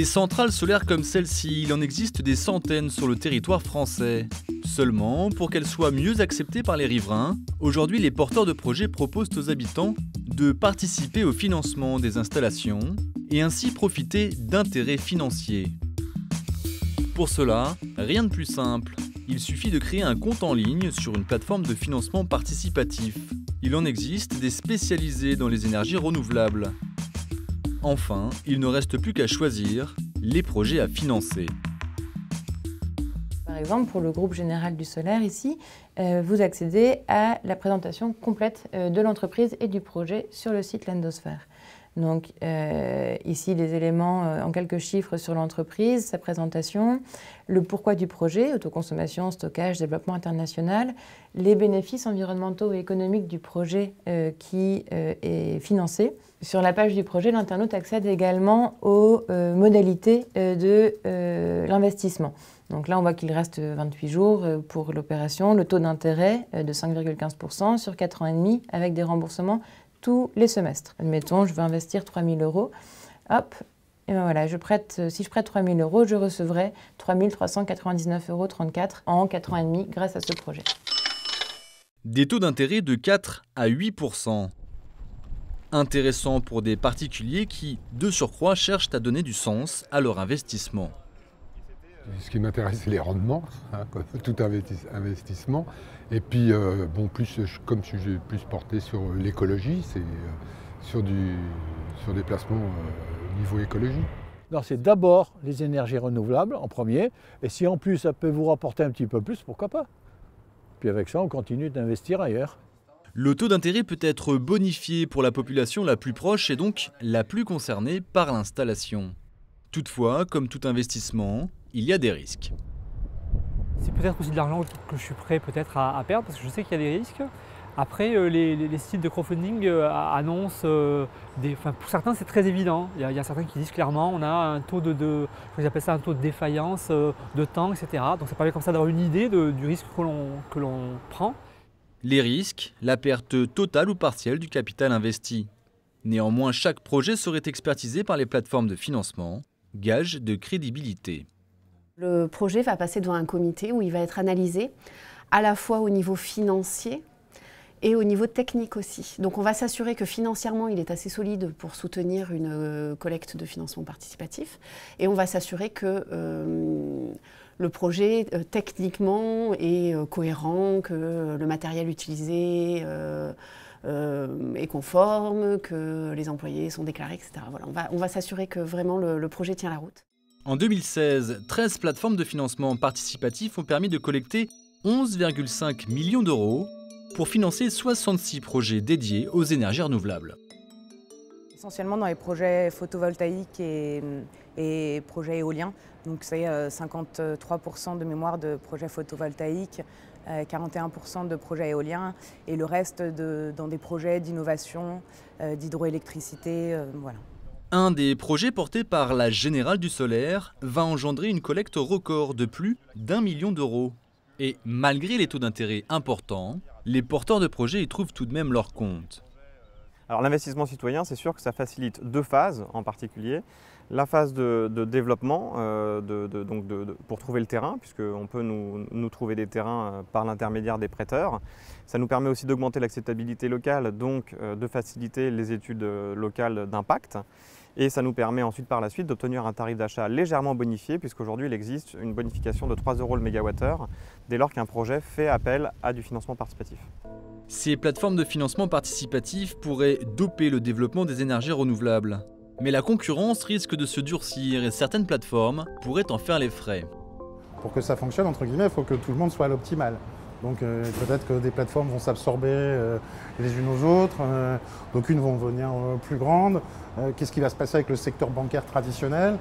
Des centrales solaires comme celle-ci, il en existe des centaines sur le territoire français. Seulement, pour qu'elles soient mieux acceptées par les riverains, aujourd'hui les porteurs de projets proposent aux habitants de participer au financement des installations et ainsi profiter d'intérêts financiers. Pour cela, rien de plus simple. Il suffit de créer un compte en ligne sur une plateforme de financement participatif. Il en existe des spécialisés dans les énergies renouvelables. Enfin, il ne reste plus qu'à choisir les projets à financer. Par exemple, pour le groupe général du solaire ici, vous accédez à la présentation complète de l'entreprise et du projet sur le site Lendosphère. Donc ici, les éléments en quelques chiffres sur l'entreprise, sa présentation, le pourquoi du projet, autoconsommation, stockage, développement international, les bénéfices environnementaux et économiques du projet qui est financé. Sur la page du projet, l'internaute accède également aux modalités de l'investissement. Donc là, on voit qu'il reste 28 jours pour l'opération, le taux d'intérêt de 5,15% sur 4 ans et demi avec des remboursements tous les semestres. Admettons, je veux investir 3 000 €. Hop, et ben voilà, si je prête 3 000 €, je recevrai 3 399,34 € en 4 ans et demi grâce à ce projet. Des taux d'intérêt de 4 à 8%. Intéressant pour des particuliers qui, de surcroît, cherchent à donner du sens à leur investissement. Ce qui m'intéresse, c'est les rendements, comme tout investissement. Et puis, comme je suis plus porté sur l'écologie, c'est sur des placements niveau écologie. C'est d'abord les énergies renouvelables en premier. Et si en plus ça peut vous rapporter un petit peu plus, pourquoi pas? Puis avec ça, on continue d'investir ailleurs. Le taux d'intérêt peut être bonifié pour la population la plus proche et donc la plus concernée par l'installation. Toutefois, comme tout investissement, il y a des risques. C'est peut-être aussi de l'argent que je suis prêt peut-être à perdre parce que je sais qu'il y a des risques. Après, les sites de crowdfunding annoncent, pour certains c'est très évident. Il y a certains qui disent clairement on a un taux j'appelle ça un taux de défaillance de temps, etc. Donc ça permet comme ça d'avoir une idée du risque que l'on prend. Les risques, la perte totale ou partielle du capital investi. Néanmoins, chaque projet serait expertisé par les plateformes de financement, gage de crédibilité. Le projet va passer devant un comité où il va être analysé à la fois au niveau financier et au niveau technique aussi. Donc on va s'assurer que financièrement il est assez solide pour soutenir une collecte de financement participatif et on va s'assurer que le projet techniquement est cohérent, que le matériel utilisé est conforme, que les employés sont déclarés, etc. Voilà, on va s'assurer que vraiment le projet tient la route. En 2016, 13 plateformes de financement participatif ont permis de collecter 11,5 millions d'euros pour financer 66 projets dédiés aux énergies renouvelables. Essentiellement dans les projets photovoltaïques et projets éoliens. Donc c'est 53% de mémoire de projets photovoltaïques, 41% de projets éoliens et le reste dans des projets d'innovation, d'hydroélectricité, voilà. Un des projets portés par la Générale du Solaire va engendrer une collecte record de plus d'1 million d'euros. Et malgré les taux d'intérêt importants, les porteurs de projets y trouvent tout de même leur compte. Alors l'investissement citoyen, c'est sûr que ça facilite deux phases en particulier. La phase de développement pour trouver le terrain, puisqu'on peut nous trouver des terrains par l'intermédiaire des prêteurs. Ça nous permet aussi d'augmenter l'acceptabilité locale, donc de faciliter les études locales d'impact. Et ça nous permet ensuite par la suite d'obtenir un tarif d'achat légèrement bonifié, puisqu'aujourd'hui il existe une bonification de 3 € le mégawattheure dès lors qu'un projet fait appel à du financement participatif. Ces plateformes de financement participatif pourraient doper le développement des énergies renouvelables. Mais la concurrence risque de se durcir et certaines plateformes pourraient en faire les frais. Pour que ça fonctionne, entre guillemets, il faut que tout le monde soit à l'optimal. Donc peut-être que des plateformes vont s'absorber les unes aux autres, donc unes vont devenir plus grandes. Qu'est-ce qui va se passer avec le secteur bancaire traditionnel?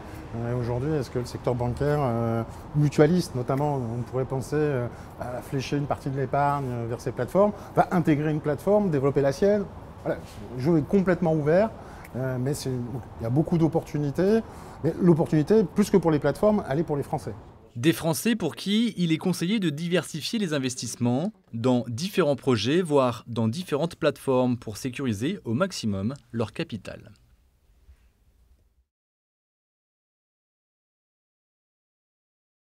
Aujourd'hui, est-ce que le secteur bancaire mutualiste, notamment, on pourrait penser à flécher une partie de l'épargne vers ces plateformes, va intégrer une plateforme, développer la sienne? Voilà, le jeu est complètement ouvert, mais il y a beaucoup d'opportunités. Mais l'opportunité, plus que pour les plateformes, elle est pour les Français. Des Français pour qui il est conseillé de diversifier les investissements dans différents projets, voire dans différentes plateformes pour sécuriser au maximum leur capital.